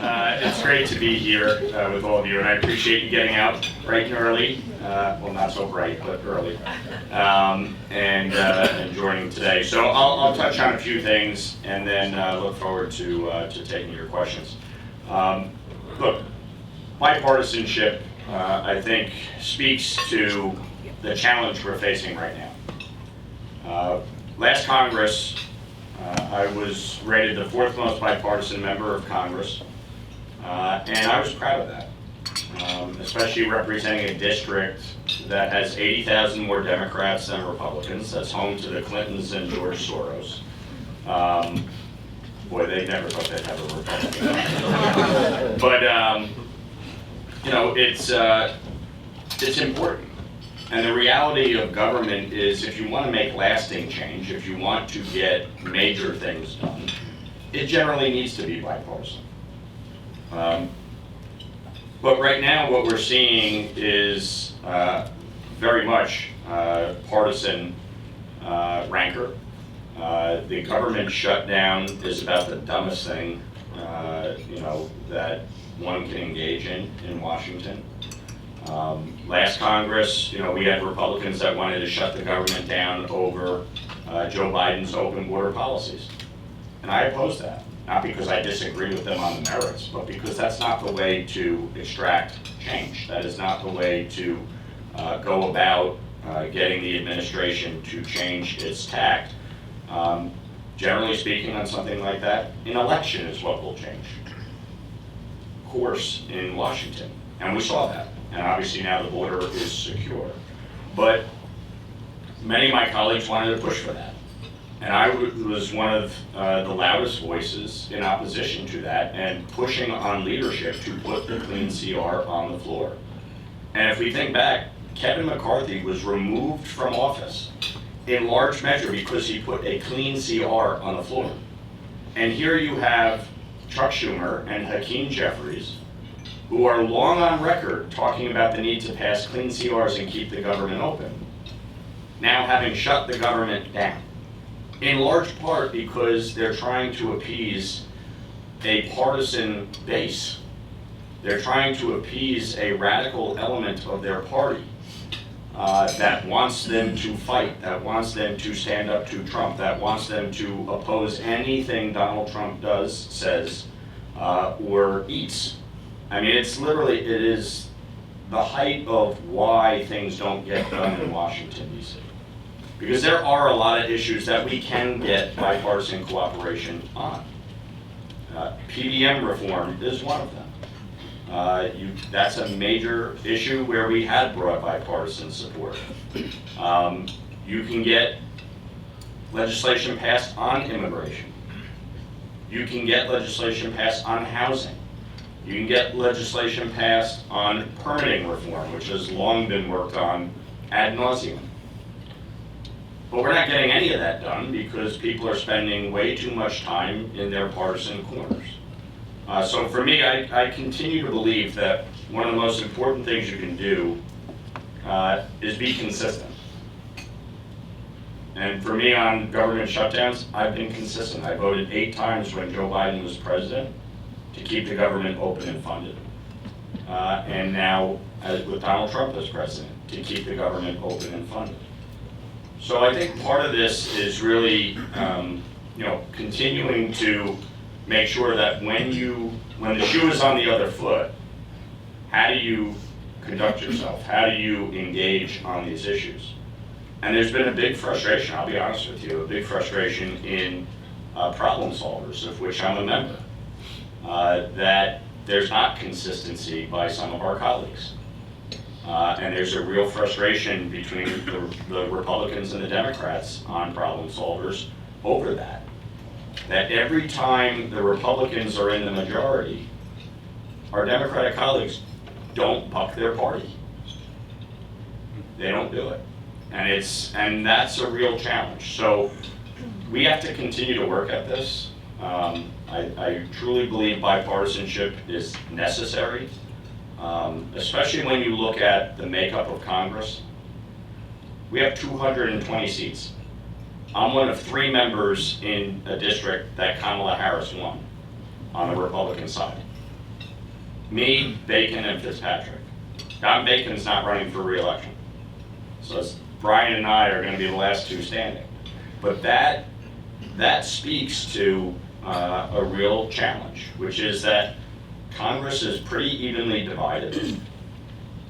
It's great to be here with all of you, and I appreciate you getting out bright and early. Well, not so bright, but early, and joining today. So I'll touch on a few things, and then look forward to taking your questions. Look, bipartisanship, I think, speaks to the challenge we're facing right now. Last Congress, I was rated the fourth most bipartisan member of Congress, and I was proud of that, especially representing a district that has 80,000 more Democrats than Republicans, that's home to the Clintons and George Soros. Boy, they never thought they'd have a Republican. But, you know, it's important. And the reality of government is, if you want to make lasting change, if you want to get major things done, it generally needs to be bipartisan. But right now what we're seeing is very much partisan rancor. The government shutdown is about the dumbest thing you know, that one can engage in Washington. Last Congress, you know, we had Republicans that wanted to shut the government down over Joe Biden's open border policies. And I opposed that, not because I disagree with them on the merits, but because that's not the way to extract change. That is not the way to go about getting the administration to change its tact. Generally speaking, on something like that, an election is what will change course in Washington. And we saw that. And obviously now the border is secure. But many of my colleagues wanted to push for that. And I was one of the loudest voices in opposition to that and pushing on leadership to put the clean CR on the floor. And if we think back, Kevin McCarthy was removed from office in large measure because he put a clean CR on the floor. And here you have Chuck Schumer and Hakeem Jeffries, who are long on record talking about the need to pass clean CRs and keep the government open, now having shut the government down, in large part because they're trying to appease a partisan base. They're trying to appease a radical element of their party that wants them to fight, that wants them to stand up to Trump, that wants them to oppose anything Donald Trump does, says, or eats. I mean, it is the height of why things don't get done in Washington, D.C. Because there are a lot of issues that we can get bipartisan cooperation on. PBM reform is one of them. That's a major issue where we had broad bipartisan support. You can get legislation passed on immigration. You can get legislation passed on housing. You can get legislation passed on permitting reform, which has long been worked on ad nauseum. But we're not getting any of that done because people are spending way too much time in their partisan corners. So for me, I continue to believe that one of the most important things you can do is be consistent. And for me on government shutdowns, I've been consistent. I voted 8 times when Joe Biden was president to keep the government open and funded. And now, with Donald Trump as president, to keep the government open and funded. So I think part of this is really, you know, continuing to make sure that when the shoe is on the other foot, how do you conduct yourself? How do you engage on these issues? And there's been a big frustration, I'll be honest with you, a big frustration in problem solvers, of which I'm a member. That there's not consistency by some of our colleagues. And there's a real frustration between the Republicans and the Democrats on problem solvers over that. That every time the Republicans are in the majority, our Democratic colleagues don't buck their party. They don't do it. And that's a real challenge. So we have to continue to work at this. I truly believe bipartisanship is necessary, especially when you look at the makeup of Congress. We have 220 seats. I'm one of 3 members in a district that Kamala Harris won on the Republican side. Me, Bacon, and Fitzpatrick. Don Bacon's not running for re-election. So Brian and I are going to be the last two standing. But that speaks to a real challenge, which is that Congress is pretty evenly divided.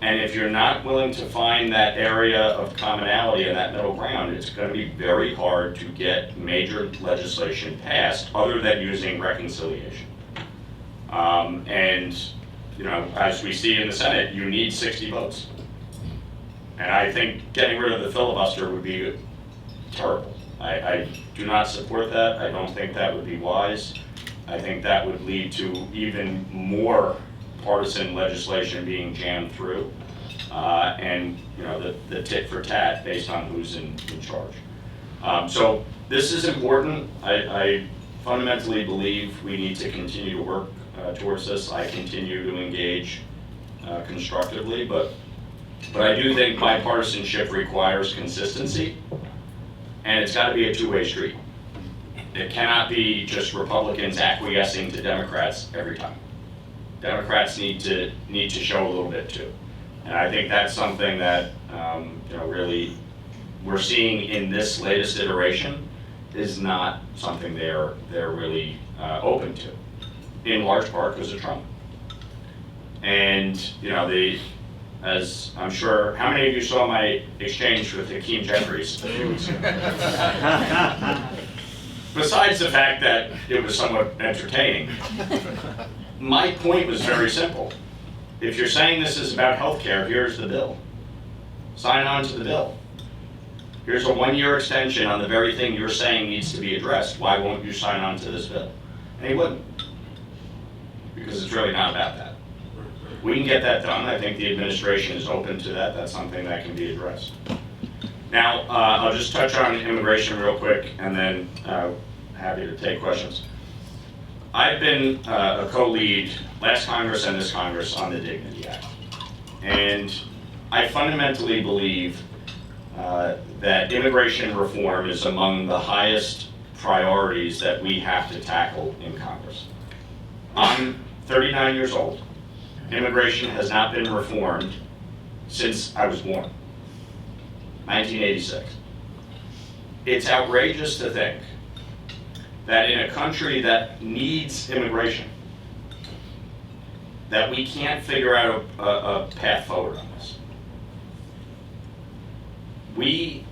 And if you're not willing to find that area of commonality and that middle ground, it's going to be very hard to get major legislation passed other than using reconciliation. And you know, as we see in the Senate, you need 60 votes. And I think getting rid of the filibuster would be terrible. I do not support that. I don't think that would be wise. I think that would lead to even more partisan legislation being jammed through, and you know, the tit for tat based on who's in charge. So this is important. I fundamentally believe we need to continue to work towards this. I continue to engage constructively, but I do think bipartisanship requires consistency, and it's got to be a two-way street. It cannot be just Republicans acquiescing to Democrats every time. Democrats need to show a little bit too, and I think that's something that you know, really we're seeing in this latest iteration is not something they're really open to, in large part because of Trump. And you know, as I'm sure, how many of you saw my exchange with Hakeem Jeffries a few weeks ago? Besides the fact that it was somewhat entertaining, my point was very simple. If you're saying this is about health care, here's the bill. Sign on to the bill. Here's a 1-year extension on the very thing you're saying needs to be addressed. Why won't you sign on to this bill? And he wouldn't, because it's really not about that. We can get that done. I think the administration is open to that. That's something that can be addressed. Now, I'll just touch on immigration real quick, and then happy to take questions. I've been a co-lead last Congress and this Congress on the Dignity Act. And I fundamentally believe that immigration reform is among the highest priorities that we have to tackle in Congress. I'm 39 years old. Immigration has not been reformed since I was born, 1986. It's outrageous to think that in a country that needs immigration, that we can't figure out a path forward on this.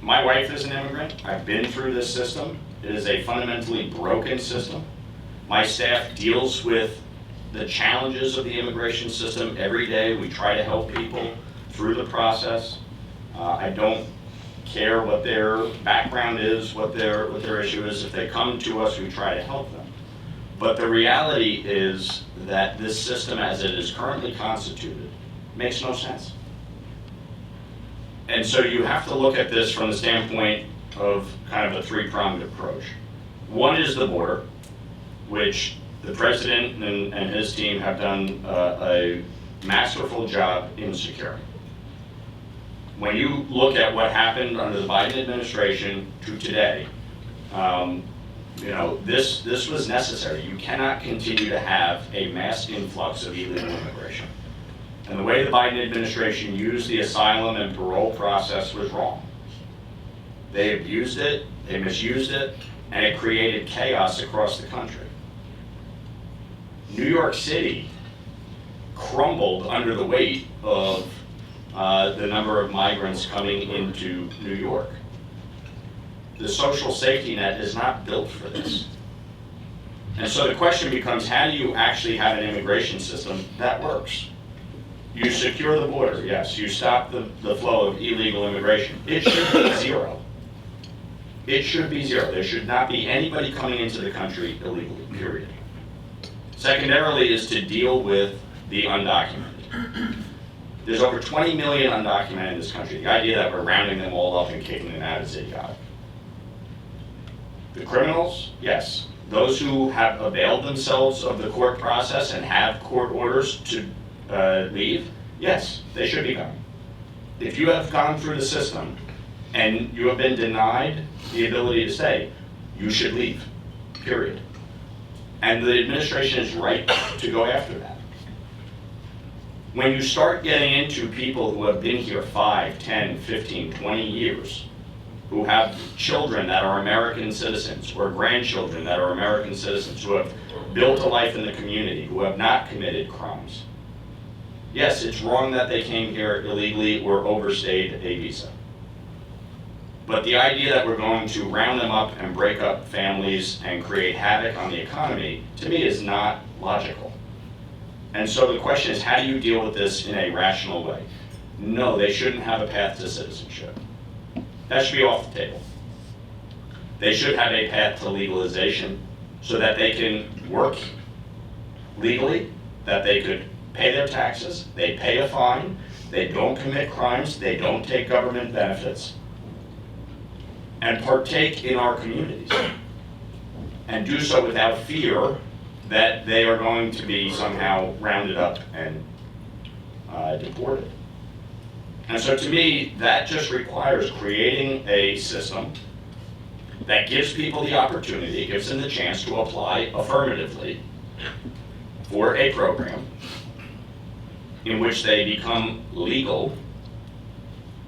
My wife is an immigrant. I've been through this system. It is a fundamentally broken system. My staff deals with the challenges of the immigration system every day. We try to help people through the process. I don't care what their background is, what their issue is. If they come to us, we try to help them. But the reality is that this system as it is currently constituted makes no sense. And so you have to look at this from the standpoint of kind of a three-pronged approach. One is the border, which the president and his team have done a masterful job in securing. When you look at what happened under the Biden administration to today, you know, this was necessary. You cannot continue to have a mass influx of illegal immigration. And the way the Biden administration used the asylum and parole process was wrong. They abused it, they misused it, and it created chaos across the country. New York City crumbled under the weight of the number of migrants coming into New York. The social safety net is not built for this. And so the question becomes, how do you actually have an immigration system that works? You secure the border, yes. You stop the flow of illegal immigration. It should be zero. It should be zero. There should not be anybody coming into the country illegally, period. Secondarily is to deal with the undocumented. There's over 20 million undocumented in this country. The idea that we're rounding them all up and kicking them out is idiotic. The criminals, yes. Those who have availed themselves of the court process and have court orders to leave, yes, they should be coming. If you have gone through the system and you have been denied the ability to stay, you should leave, period. And the administration is right to go after that. When you start getting into people who have been here 5, 10, 15, 20 years, who have children that are American citizens or grandchildren that are American citizens, who have built a life in the community, who have not committed crimes. Yes, it's wrong that they came here illegally or overstayed a visa. But the idea that we're going to round them up and break up families and create havoc on the economy, to me, is not logical. And so the question is, how do you deal with this in a rational way? No, they shouldn't have a path to citizenship. That should be off the table. They should have a path to legalization so that they can work legally, that they could pay their taxes, they pay a fine, they don't commit crimes, they don't take government benefits, and partake in our communities. And do so without fear that they are going to be somehow rounded up and deported. And so to me, that just requires creating a system that gives people the opportunity, gives them the chance to apply affirmatively for a program in which they become legal,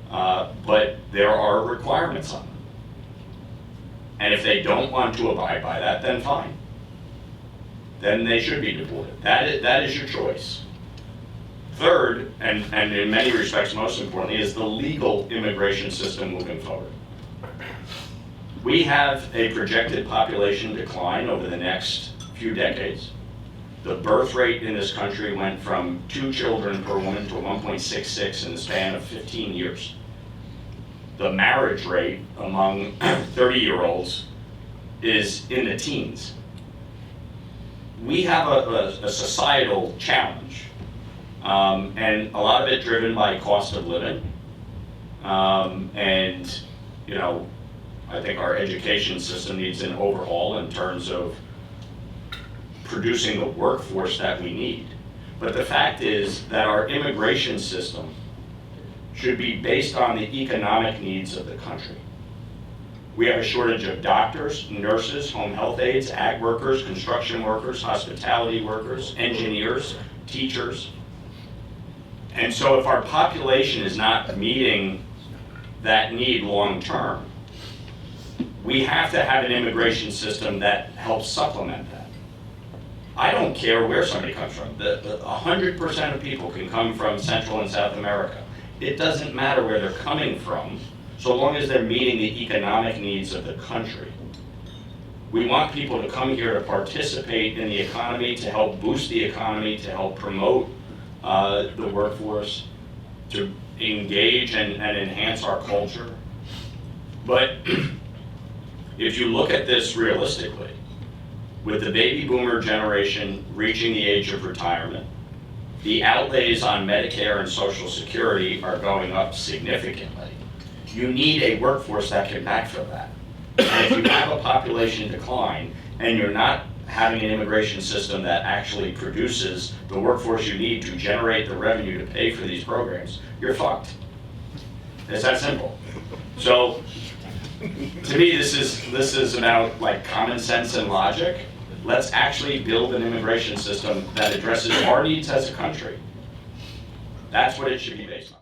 but there are requirements on them. And if they don't want to abide by that, then fine. Then they should be deported. That is your choice. Third, and in many respects most importantly, is the legal immigration system moving forward. We have a projected population decline over the next few decades. The birth rate in this country went from 2 children per woman to 1.66 in the span of 15 years. The marriage rate among 30-year-olds is in the teens. We have a societal challenge, and a lot of it driven by cost of living. And, you know, I think our education system needs an overhaul in terms of producing the workforce that we need. But the fact is that our immigration system should be based on the economic needs of the country. We have a shortage of doctors, nurses, home health aides, ag workers, construction workers, hospitality workers, engineers, teachers. And so if our population is not meeting that need long term, we have to have an immigration system that helps supplement that. I don't care where somebody comes from. 100% of people can come from Central and South America. It doesn't matter where they're coming from, so long as they're meeting the economic needs of the country. We want people to come here to participate in the economy, to help boost the economy, to help promote the workforce, to engage and enhance our culture. But if you look at this realistically, with the baby boomer generation reaching the age of retirement, the outlays on Medicare and Social Security are going up significantly. You need a workforce that can backfill that. And if you have a population decline and you're not having an immigration system that actually produces the workforce you need to generate the revenue to pay for these programs, you're fucked. It's that simple. So, to me, this is about like common sense and logic. Let's actually build an immigration system that addresses our needs as a country. That's what it should be based on.